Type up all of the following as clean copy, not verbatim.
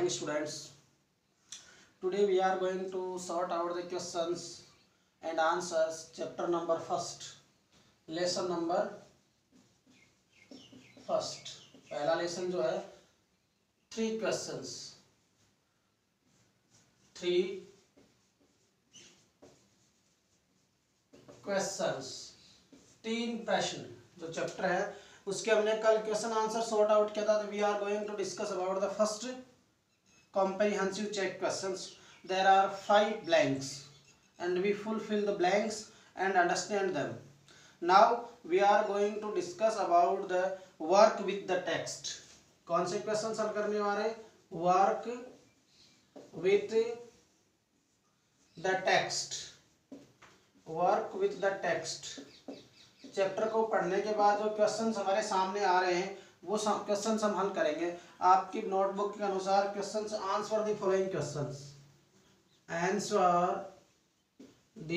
morning students. Today we are going to sort out the questions and answers chapter number first, lesson number first. पहला lesson जो है 3 questions, 3 questions, 3 प्रश्न जो chapter है उसके हमने कल क्वेश्चन आंसर सॉर्ट आउट किया था. We are going to discuss about the first comprehensive check questions. There are 5 blanks and we fulfill the blanks and understand them. Now we are going to discuss about the work with the text. कौन से question हल करने वाले? Work with the text. Work with the text. Chapter को पढ़ने के बाद जो क्वेश्चंस हमारे सामने आ रहे हैं वो क्वेश्चंस हम हल करेंगे. आपकी नोटबुक के अनुसार questions answer the following questions. Answer the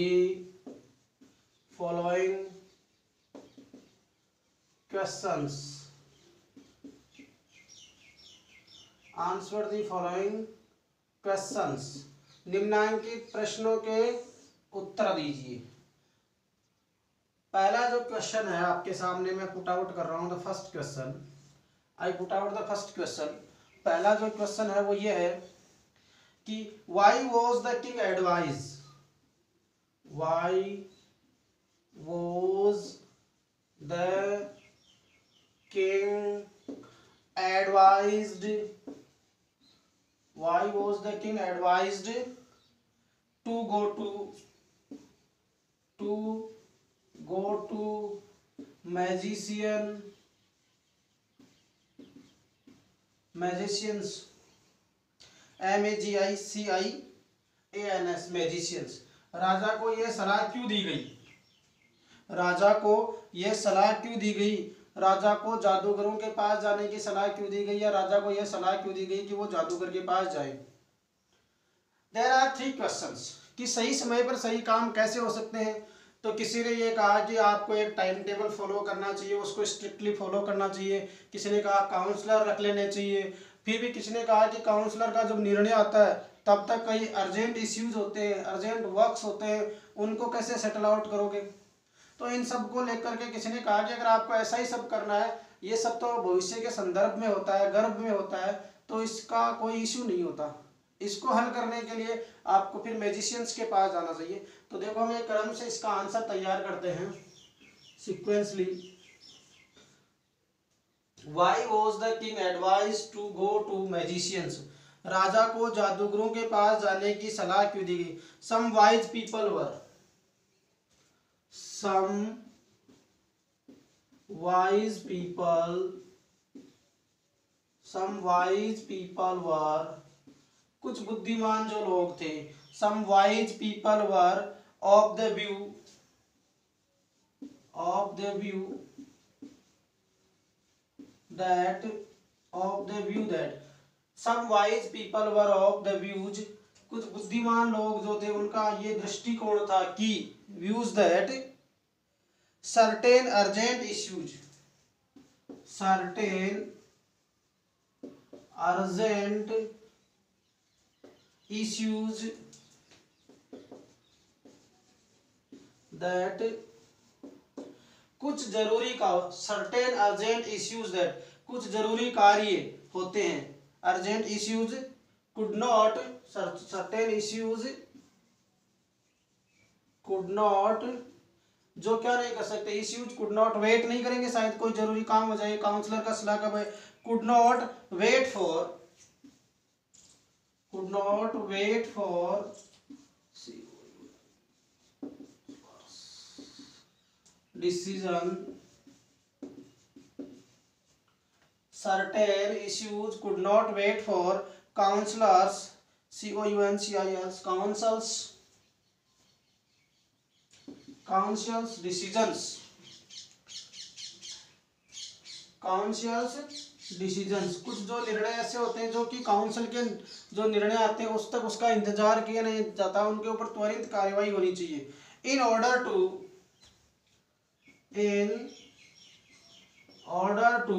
following questions. Answer the following questions. निम्नांकित प्रश्नों के उत्तर दीजिए. पहला जो क्वेश्चन है आपके सामने मैं पुट आउट कर रहा हूं. The first question I put out the first question. पहला जो क्वेश्चन है वो ये है कि why was the king advise. Why was the king advised. Why was the king advised to go to magicians. MAGICIANS magicians. राजा को यह सलाह क्यों दी गई? राजा को यह सलाह क्यों दी गई? राजा को जादूगरों के पास जाने की सलाह क्यों दी गई या राजा को यह सलाह क्यों दी गई कि वो जादूगर के पास जाए? There are 3 questions कि सही समय पर सही काम कैसे हो सकते हैं. तो किसी ने ये कहा कि आपको एक टाइम टेबल फॉलो करना चाहिए, उसको स्ट्रिक्टली फॉलो करना चाहिए. किसी ने कहा काउंसलर रख लेने चाहिए. फिर भी किसी ने कहा कि काउंसलर का जब निर्णय आता है तब तक कई अर्जेंट इश्यूज होते हैं, अर्जेंट वर्क्स होते हैं, उनको कैसे सेटल आउट करोगे. तो इन सब को लेकर के किसी ने कहा कि अगर आपको ऐसा ही सब करना है, ये सब तो भविष्य के संदर्भ में होता है, गर्भ में होता है, तो इसका कोई इश्यू नहीं होता. इसको हल करने के लिए आपको फिर मैजिशियंस के पास जाना चाहिए. तो देखो हम एक क्रम से इसका आंसर तैयार करते हैं sequentially. Why was the king advised to go to magicians. राजा को जादूगरों के पास जाने की सलाह क्यों दी गई? Some wise people were. Some wise people were. कुछ बुद्धिमान जो लोग थे. Some wise people were of the view that some wise people were of the views. कुछ बुद्धिमान लोग जो थे उनका ये दृष्टिकोण था कि views that certain urgent issues that कुछ जरूरी का certain urgent issues that कुछ जरूरी कार्य होते हैं. urgent issues could not certain issues could not जो क्या नहीं कर सकते. issues could not wait नहीं करेंगे, शायद कोई जरूरी काम हो जाए, काउंसलर का सलाह कब है. could not wait for decision. Certain issues could not wait for counselors. Council's decisions. कुछ जो निर्णय ऐसे होते हैं जो कि काउंसिल के जो निर्णय आते हैं उस तक उसका इंतजार किया नहीं जाता, उनके ऊपर त्वरित कार्रवाई होनी चाहिए. In order to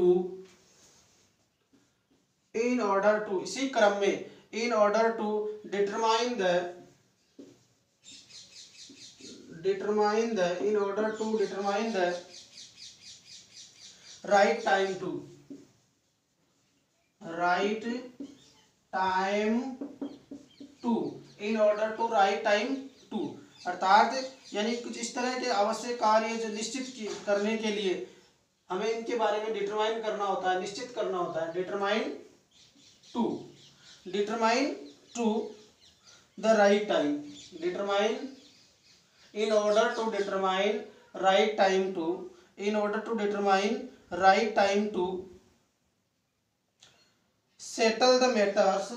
in order to, इसी क्रम में, in order to determine the in order to determine the right time to in order to right time to, अर्थात यानी कुछ इस तरह के आवश्यक कार्य जो निश्चित करने के लिए हमें इनके बारे में डिटरमाइन करना होता है, निश्चित करना होता है। Determine to the right time, determine in order to determine right time to, in order to determine right time to settle the matters,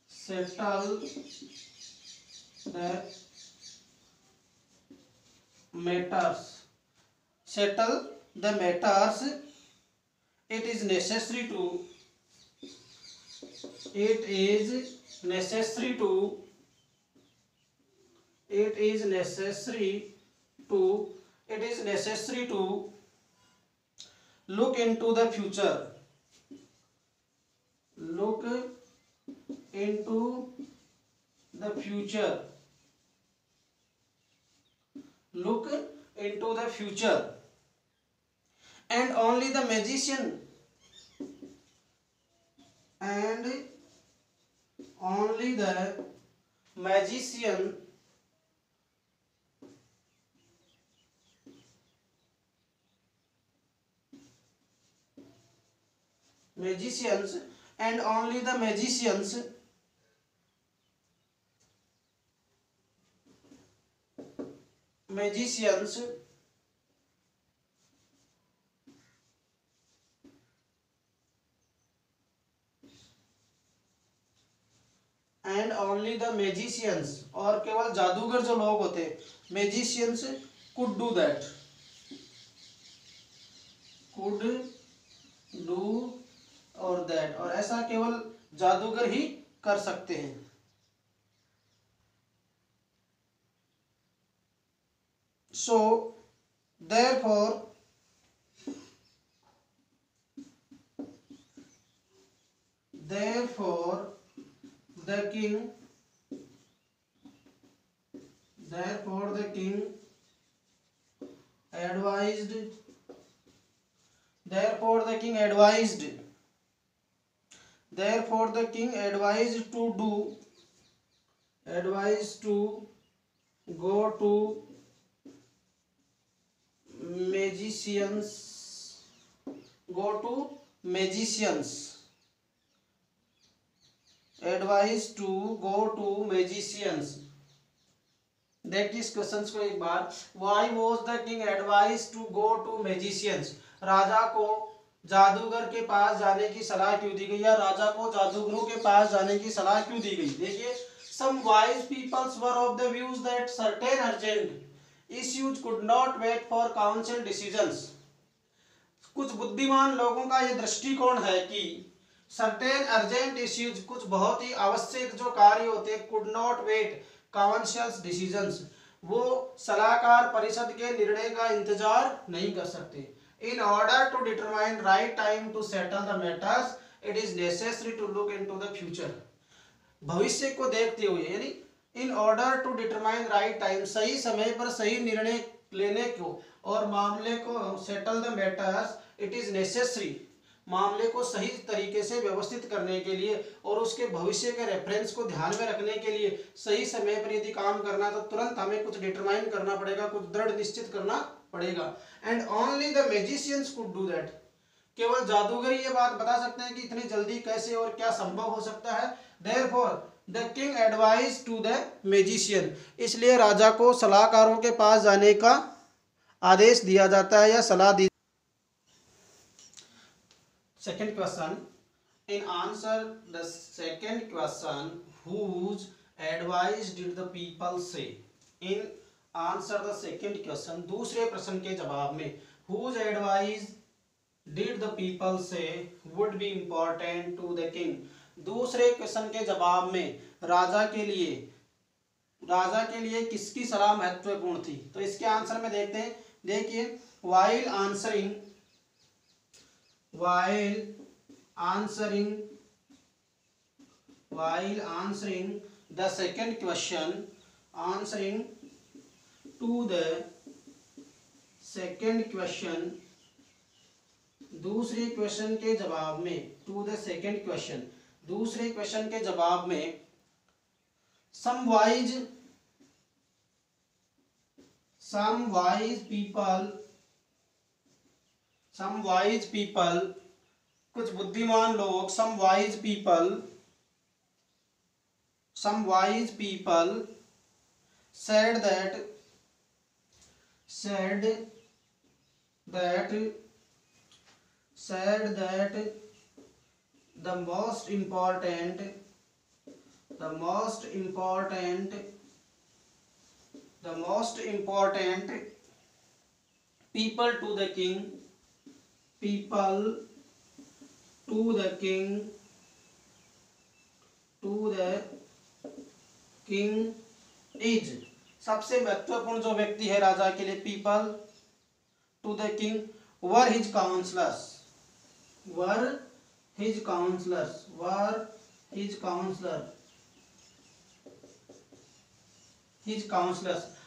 settle the matters, it is necessary to look into the future, and only the magician और केवल जादूगर जो लोग होते magicians could do that, और ऐसा केवल जादूगर ही कर सकते हैं। So therefore the king advised to go to magicians, देखिए इस क्वेश्चन को एक बार। Why was the king advised to go to magicians? राजा को जादूगर के पास जाने की सलाह क्यों दी गई, या राजा को जादूगरों के पास जाने की सलाह क्यों दी गई? देखिए, some wise peoples were of the views that certain urgent issues could not wait for council decisions. कुछ बुद्धिमान लोगों का यह दृष्टिकोण है कि सर्टेन अर्जेंट इश्यूज, कुछ बहुत ही आवश्यक जो कार्य होते हैं, could not wait councils decisions, वो सलाहकार परिषद के निर्णय का इंतजार नहीं कर सकते। In order to determine right time to settle the matters, it is necessary to look into the future, भविष्य को देखते हुए, यानी in order to determine right time, सही समय पर सही निर्णय लेने को और मामले को settle the matters, it is necessary, मामले को सही तरीके से व्यवस्थित करने के लिए और उसके भविष्य के रेफरेंस को ध्यान में रखने के लिए सही समय पर यदि काम करना तो तुरंत हमें कुछ डिटरमाइन करना पड़ेगा, कुछ दृढ़ निश्चित करना पड़ेगा। And only the magicians could do that, केवल जादूगर ये बात बता सकते हैं कि इतनी जल्दी कैसे और क्या संभव हो सकता है। Therefore the king advise to the magician, इसलिए राजा को सलाहकारों के पास जाने का आदेश दिया जाता है या सलाह दी। Second question, in answer the second question, whose advice did the people say? In answer the second question, दूसरे प्रश्न के जवाब में whose advice did the people say would be important to the king? दूसरे क्वेश्चन के जवाब में राजा के लिए किसकी सलाह महत्वपूर्ण थी? तो इसके आंसर में देखते हैं। देखिए, while answering the second question, answering to the second question, दूसरे क्वेश्चन के जवाब में, टू द सेकेंड क्वेश्चन, दूसरे क्वेश्चन के जवाब में some wise people, कुछ बुद्धिमान लोग, some wise people said that the most important people to the king is, सबसे महत्वपूर्ण जो व्यक्ति है राजा के लिए, people to the king were his counsellors,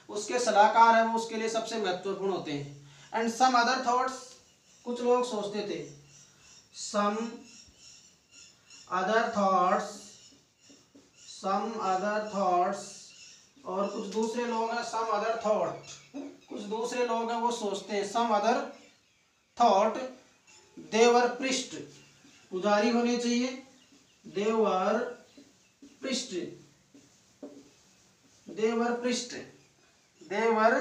उसके सलाहकार है, वो उसके लिए सबसे महत्वपूर्ण होते हैं। एंड सम अदर थॉट्स, कुछ लोग सोचते थे, सम अदर थॉट्स, और कुछ दूसरे लोग हैं, सम अदर थॉट, कुछ दूसरे लोग हैं वो सोचते हैं, सम अदर थॉट देवर प्रिस्ट, पुजारी होने चाहिए, देवर प्रिस्ट, PRIEST, देवर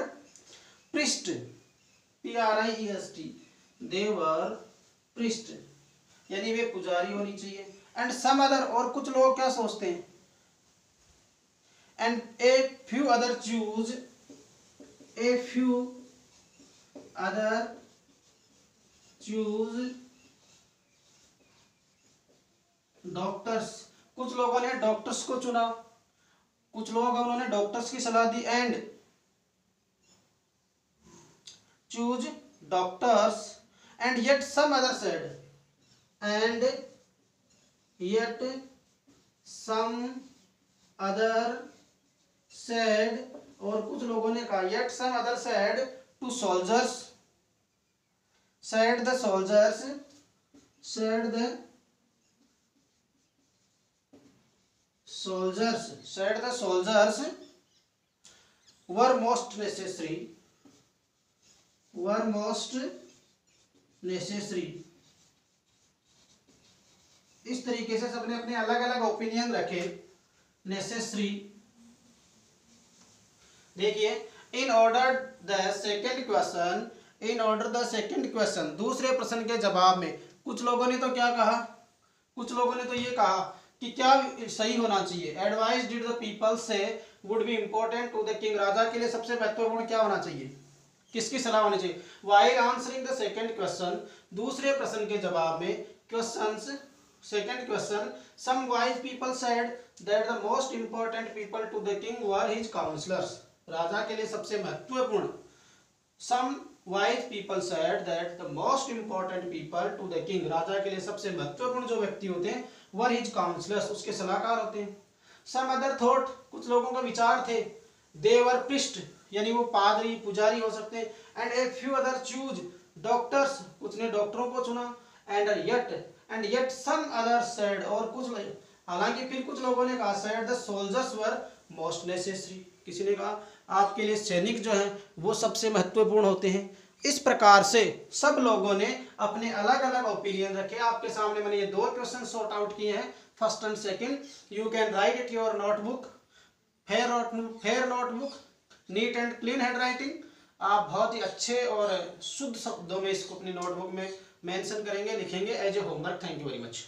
प्रिस्ट, यानी वे पुजारी होनी चाहिए। एंड सम अदर, और कुछ लोग क्या सोचते हैं, and a few other choose doctors, कुछ लोगों ने डॉक्टर्स को चुना, कुछ लोग उन्होंने डॉक्टर्स की सलाह दी, and choose doctors, and yet some other said, और कुछ लोगों ने कहा, yet some other said to soldiers, said the soldiers were most necessary, इस तरीके से सबने अपने अलग अलग ओपिनियन रखे। नेसेसरी, देखिए, in order the second question, दूसरे प्रश्न के जवाब में कुछ लोगों ने तो क्या कहा, कुछ लोगों ने तो ये कहा कि क्या सही होना चाहिए। Advice did the people say would be important to the king, राजा के लिए सबसे महत्वपूर्ण क्या होना चाहिए, किसकी सलाह होनी चाहिए। While answering the second question, दूसरे प्रश्न के जवाब में, second question, some wise people said that the most important people to the king were his counselors, राजा के लिए सबसे महत्वपूर्ण, some wise people said that the most important people to the king, राजा के लिए सबसे महत्वपूर्ण जो व्यक्ति होते हैं were his counselors, उसके सलाहकार होते हैं। some other thought, कुछ लोगों का विचार थे, they were priest, यानी वो पादरी पुजारी हो सकते हैं, and a few other choose doctors, कुछ ने डॉक्टरों को चुना, and yet some others said, और कुछ, हालांकि फिर कुछ लोगों ने कहा, said the soldiers were most necessary, किसी ने कहा आपके लिए सैनिक जो हैं वो सबसे महत्वपूर्ण होते हैं। इस प्रकार से सब लोगों ने अपने अलग अलग ओपिनियन रखे। आपके सामने मैंने ये दो क्वेश्चन सॉर्ट आउट किए हैं, first and second. You can write it your notebook, fair notebook, neat and clean hand writing. आप बहुत ही अच्छे और शुद्ध शब्दों में इसको अपनी नोटबुक में मेंशन करेंगे, लिखेंगे as a homework. Thank you very much.